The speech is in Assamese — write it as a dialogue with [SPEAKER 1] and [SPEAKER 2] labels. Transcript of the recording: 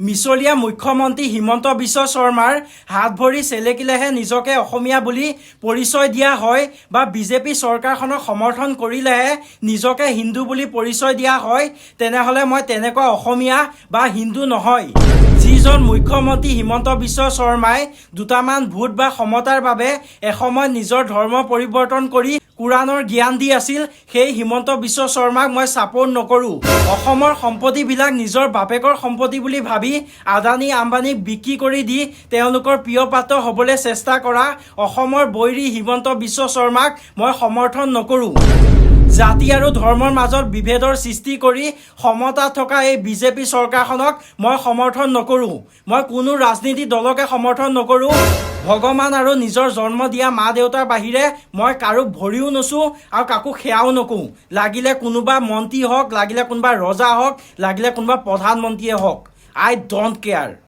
[SPEAKER 1] মিছলীয়া মুখ্যমন্ত্ৰী হিমন্ত বিশ্ব শৰ্মাৰ হাত ভৰি চেলেকিলেহে নিজকে অসমীয়া বুলি পৰিচয় দিয়া হয় বা বিজেপি চৰকাৰখনক সমৰ্থন কৰিলেহে নিজকে হিন্দু বুলি পৰিচয় দিয়া হয়, তেনেহ'লে মই তেনেকুৱা অসমীয়া বা হিন্দু নহয়। যিজন মুখ্যমন্ত্ৰী হিমন্ত বিশ্ব শৰ্মাই দুটামান ভোট বা সমতাৰ বাবে এসময়ত নিজৰ ধৰ্ম পৰিৱৰ্তন কৰি কুৰাণৰ জ্ঞান দি আছিল, সেই হিমন্ত বিশ্ব শৰ্মাক মই ছাপোৰ্ট নকৰোঁ। অসমৰ সম্পত্তিবিলাক নিজৰ বাপেকৰ সম্পত্তি বুলি ভাবি আদানী আম্বানীক বিক্ৰী কৰি দি তেওঁলোকৰ প্ৰিয় পাত্ৰ হ'বলৈ চেষ্টা কৰা অসমৰ বৈৰী হিমন্ত বিশ্ব শৰ্মাক মই সমৰ্থন নকৰোঁ। জাতি আৰু ধৰ্মৰ মাজত বিভেদৰ সৃষ্টি কৰি সমতাত থকা এই বিজেপি চৰকাৰখনক মই সমৰ্থন নকৰোঁ। মই কোনো ৰাজনীতি দলকে সমৰ্থন নকৰোঁ। ভগৱান আৰু নিজৰ জন্ম দিয়া মা দেউতাৰ বাহিৰে মই কাৰো ভৰিও নচোঁ আৰু কাকো সেয়াও নকৰোঁ। লাগিলে কোনোবা মন্ত্ৰী হওক, লাগিলে কোনোবা ৰজা হওক, লাগিলে কোনোবা প্ৰধানমন্ত্ৰীয়ে হওক, আই ডণ্ট কেয়াৰ।